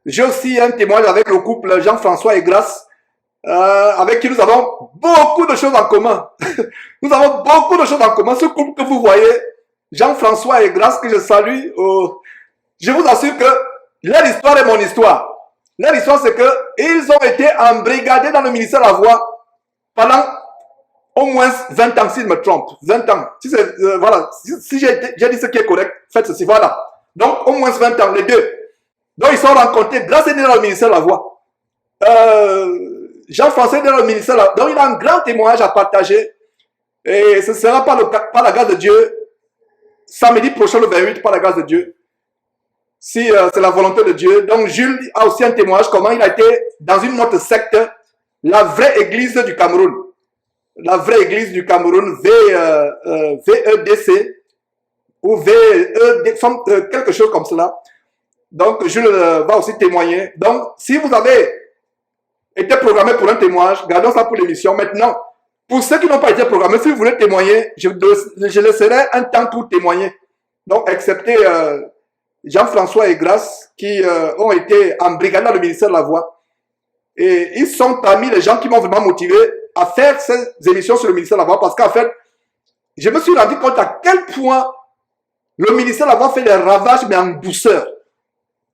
J'ai aussi un témoignage avec le couple Jean-François et Grace, avec qui nous avons beaucoup de choses en commun. Nous avons beaucoup de choses en commun. Ce couple que vous voyez, Jean-François et Grace, que je salue, je vous assure que leur histoire est mon histoire. Leur histoire, c'est qu'ils ont été embrigadés dans le ministère de la Voix pendant au moins 20 ans, si je me trompe. 20 ans. Si voilà. Si j'ai dit ce qui est correct, faites ceci. Voilà. Donc, au moins 20 ans, les deux. Donc, ils sont rencontrés grâce à dans le ministère de la Voix. Jean-François est dans le ministère de la Voix. Donc, il a un grand témoignage à partager. Et ce sera par la grâce de Dieu, samedi prochain, le 28, par la grâce de Dieu. Si c'est la volonté de Dieu. Donc, Jules a aussi un témoignage comment il a été dans une autre secte, la vraie église du Cameroun. La vraie église du Cameroun, VEDC, ou VED, quelque chose comme cela. Donc, Jules va aussi témoigner. Donc, si vous avez été programmé pour un témoignage, gardons ça pour l'émission. Maintenant, pour ceux qui n'ont pas été programmés, si vous voulez témoigner, je laisserai un temps pour témoigner. Donc, excepté Jean-François et Grace, qui ont été embrigadés dans le ministère de la Voix. Et ils sont parmi les gens qui m'ont vraiment motivé à faire ces émissions sur le ministère de la Voix, parce qu'en fait, je me suis rendu compte à quel point le ministère de la Voix fait des ravages, mais en douceur.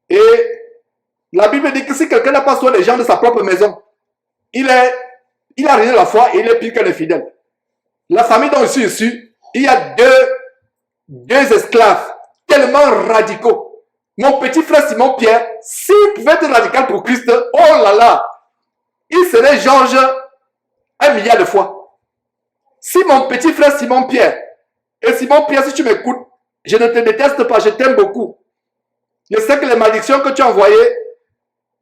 Et la Bible dit que si quelqu'un n'a pas soin des gens de sa propre maison, il a renié la foi et il est pire qu'un infidèle. La famille dont je suis issu, il y a deux esclaves tellement radicaux. Mon petit frère Simon Pierre, s'il pouvait être radical pour Christ, oh là là, il serait Georges 1 milliard de fois. Si mon petit frère Simon Pierre, et Simon Pierre, si tu m'écoutes, je ne te déteste pas, je t'aime beaucoup. Je sais que les malédictions que tu as envoyées,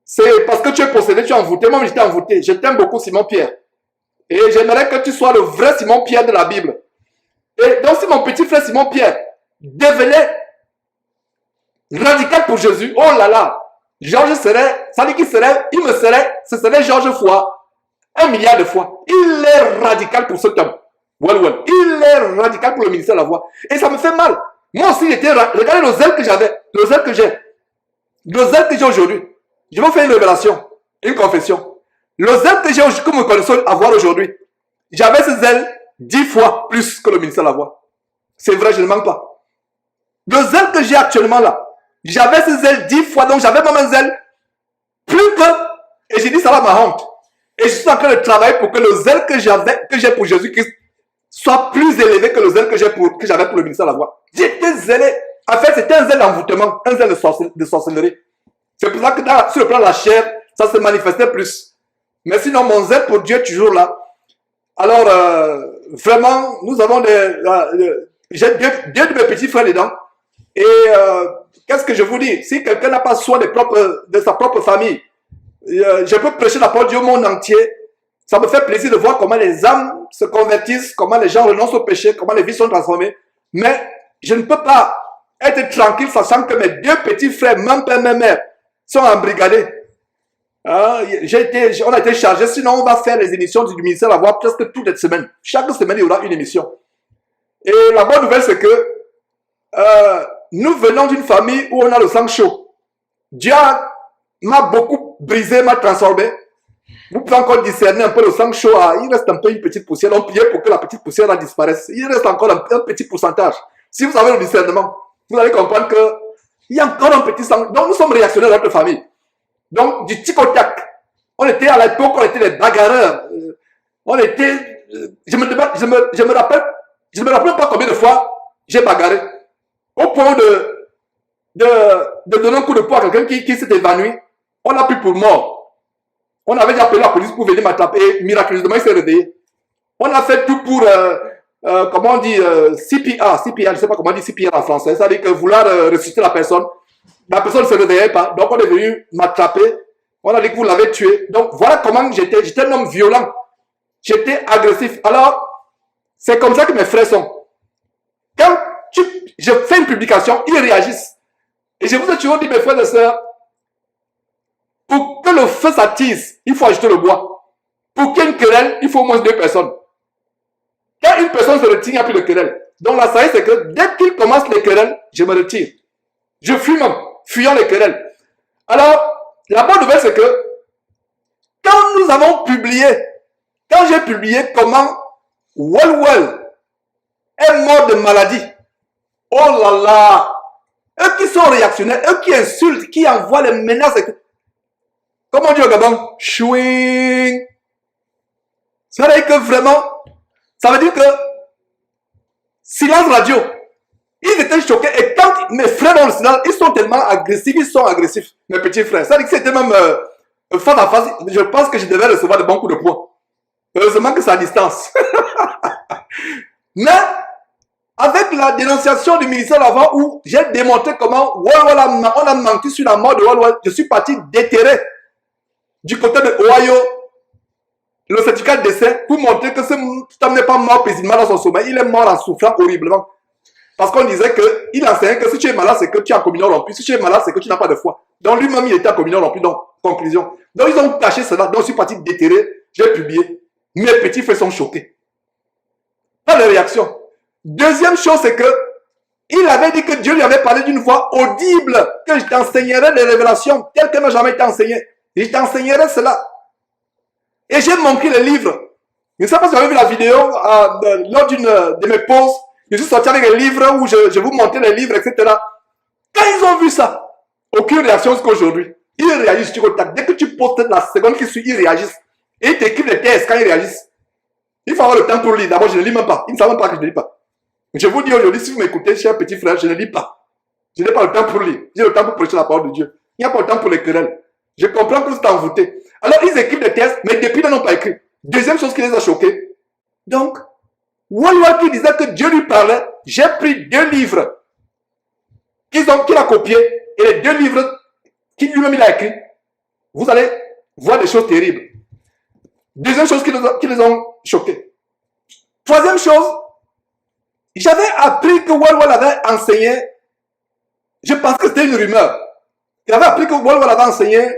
c'est parce que tu es possédé, tu es envoûté. Moi, je t'ai envoûté. Je t'aime beaucoup, Simon Pierre. Et j'aimerais que tu sois le vrai Simon Pierre de la Bible. Et donc, si mon petit frère Simon Pierre devenait radical pour Jésus, oh là là, Georges serait, ça dit qu'il serait, ce serait Georges fois 1 milliard de fois. Il est radical pour cet homme. Well. Il est radical pour le ministère de la Voix. Et ça me fait mal. Moi aussi, regardez le zèle que j'avais, le zèle que j'ai aujourd'hui. Je vais vous faire une révélation, une confession. Le zèle que j'ai aujourd'hui, que me connaissons avoir aujourd'hui, j'avais ce zèle 10 fois plus que le ministère de la Voix. C'est vrai, je ne mens pas. Le zèle que j'ai actuellement là, j'avais ce zèle 10 fois, donc j'avais même un zèle plus que, et j'ai dit ça va ma honte. Et je suis en train de travailler pour que le zèle que j'ai pour Jésus-Christ soit plus élevé que le zèle que j'avais pour le ministère de la Voix. J'étais zélé. En fait, c'était un zèle d'envoûtement, un zèle de sorcellerie. C'est pour ça que sur le plan de la chair, ça se manifestait plus. Mais sinon, mon zèle pour Dieu est toujours là. Alors, vraiment, nous avons j'ai deux de mes petits frères dedans. Et qu'est-ce que je vous dis? Si quelqu'un n'a pas soin de sa propre famille, je peux prêcher la parole de Dieu au monde entier. Ça me fait plaisir de voir comment les âmes se convertissent, comment les gens renoncent au péché, comment les vies sont transformées. Mais je ne peux pas être tranquille sachant que mes deux petits frères, même père, même mère, sont embrigadés. On a été chargés, sinon on va faire les émissions du ministère de la Voix presque toutes les semaines. Chaque semaine, il y aura une émission. Et la bonne nouvelle, c'est que nous venons d'une famille où on a le sang chaud. Dieu m'a beaucoup brisé, m'a transformé. Vous pouvez encore discerner un peu le sang chaud. Il reste un peu une petite poussière. On prie pour que la petite poussière disparaisse. Il reste encore un petit pourcentage. Si vous avez le discernement, vous allez comprendre qu'il y a encore un petit sang. Donc nous sommes réactionnaires dans notre famille. Donc du tic au tac. On était à l'époque, on était des bagarreurs. On était... Je me rappelle pas combien de fois j'ai bagarré. Au point de donner un coup de poing à quelqu'un qui s'est évanoui. On l'a pris pour mort. On avait déjà appelé la police pour venir m'attraper et miraculeusement il s'est réveillé. On a fait tout pour, comment on dit, CPR, je ne sais pas comment on dit CPR en français, c'est-à-dire que vouloir ressusciter la personne ne se réveillait pas, donc on est venu m'attraper, on a dit que vous l'avez tué. Donc voilà comment j'étais un homme violent, j'étais agressif. Alors, c'est comme ça que mes frères sont. Quand je fais une publication, ils réagissent. Et je vous ai toujours dit, mes frères et sœurs, pour que le feu s'attise, il faut ajouter le bois. Pour qu'il y ait une querelle, il faut au moins 2 personnes. Quand une personne se retire, il n'y a plus de querelle. Donc la sagesse, c'est que dès qu'il commence les querelles, je me retire. Je fuis même, fuyant les querelles. Alors, La bonne nouvelle, c'est que quand nous avons publié, quand j'ai publié comment Walwal est mort de maladie, oh là là, eux qui sont réactionnaires, eux qui insultent, qui envoient les menaces, comment on dit au Gabon? Chouing. Ça veut dire que vraiment, ça veut dire que silence radio. Ils étaient choqués et quand mes frères dans le silence, ils sont tellement agressifs, mes petits frères. Ça veut dire que c'était même face à face, je pense que je devais recevoir de bons coups de poing. Heureusement que c'est à distance. Mais, avec la dénonciation du ministère avant où j'ai démontré comment on a menti sur la mort de Walwal, je suis parti déterrer du côté de Ohio le certificat de décès pour montrer que ce homme n'est pas mort paisiblement dans son sommeil, il est mort en souffrant horriblement. Parce qu'on disait qu'il enseignait que si tu es malade, c'est que tu es en communion rompue. Si tu es malade, c'est que tu n'as pas de foi. Donc lui-même, il était en communion rompue. Donc, conclusion. Donc ils ont caché cela. Donc je suis parti déterrer. J'ai publié. Mes petits frères sont choqués. Pas de réaction. Deuxième chose, c'est que il avait dit que Dieu lui avait parlé d'une voix audible, que je t'enseignerai des révélations telles qu'elles n'ont jamais été enseignées. Et je t'enseignerai cela. Et j'ai manqué le livre. Je ne sais pas si vous avez vu la vidéo lors d'une de mes pauses. Je suis sorti avec un livre où je vous montrais les livres, etc. Quand ils ont vu ça, aucune réaction jusqu'à aujourd'hui. Ils réagissent sur le tac. Dès que tu postes la seconde qui suit, ils réagissent. Et ils t'écrivent les tests quand ils réagissent. Il faut avoir le temps pour lire. D'abord, je ne lis même pas. Ils ne savent même pas que je ne lis pas. Je vous dis aujourd'hui, si vous m'écoutez, cher petit frère, je ne lis pas. Je n'ai pas le temps pour lire. J'ai le temps pour prêcher la parole de Dieu. Il n'y a pas le temps pour les querelles. Je comprends que vous êtes envoûtés. Alors, ils écrivent des tests, mais depuis, ils n'ont pas écrit. Deuxième chose qui les a choqués. Donc, Walwal qui disait que Dieu lui parlait, j'ai pris 2 livres qu'il a copiés et les 2 livres qu'il lui-même il a écrits. Vous allez voir des choses terribles. Deuxième chose qui les ont choqués. Troisième chose, j'avais appris que Walwal avait enseigné, je pense que c'était une rumeur. Il avait appris que Walwal avait enseigné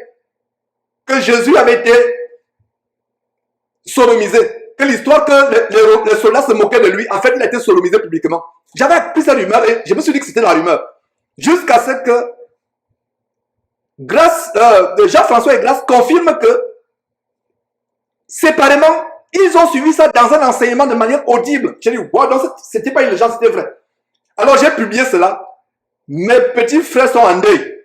que Jésus avait été sodomisé. Que l'histoire que les soldats se moquaient de lui, en fait, il a été sodomisé publiquement. J'avais appris cette rumeur et je me suis dit que c'était la rumeur. Jusqu'à ce que Jean-François et Grace confirment que séparément, ils ont suivi ça dans un enseignement de manière audible. J'ai dit, wow, donc c'était pas une légende, c'était vrai. Alors j'ai publié cela. Mes petits frères sont en deuil.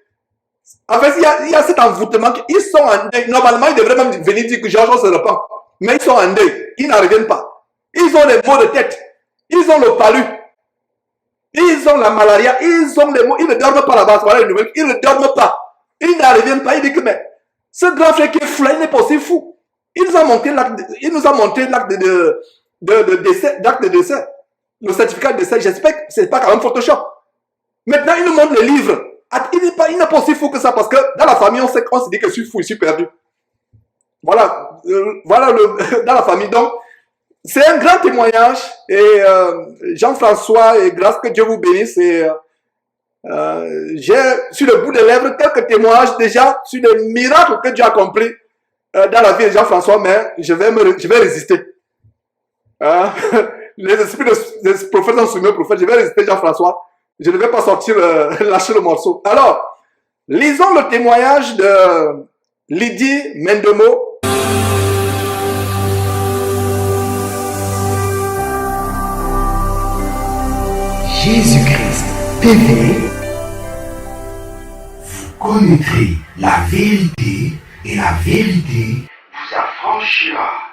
En fait, il y a cet envoûtement. Ils sont en deuil. Normalement, ils devraient même venir dire que Georges se repent. Mais ils sont en deuil. Ils n'en reviennent pas. Ils ont les maux de tête. Ils ont le palu. Ils ont la malaria. Ils ont les maux. Ils ne dorment pas là-bas. Voilà une nouvelle. Ils ne dorment pas. Ils n'en reviennent pas. Ils disent que mais ce grand frère qui est fou, il n'est pas aussi fou. Il nous a montré l'acte de décès. Le certificat de décès. J'espère que ce n'est pas quand même Photoshop. Maintenant, il nous montre le livre. Il n'est pas aussi fou que ça parce que dans la famille, on se dit que je suis fou, je suis perdu. Voilà, dans la famille. Donc, c'est un grand témoignage. Et Jean-François et grâce que Dieu vous bénisse. Et j'ai sur le bout des lèvres quelques témoignages déjà sur les miracles que Dieu a accomplis dans la vie de Jean-François, mais je vais résister. Les esprits des prophètes sont soumis aux prophètes. Je vais résister, Jean-François. Je ne vais pas sortir, lâcher le morceau. Alors, lisons le témoignage de Lydie Mendemo. Jésus-Christ TV, vous connaîtrez la vérité et la vérité vous affranchira.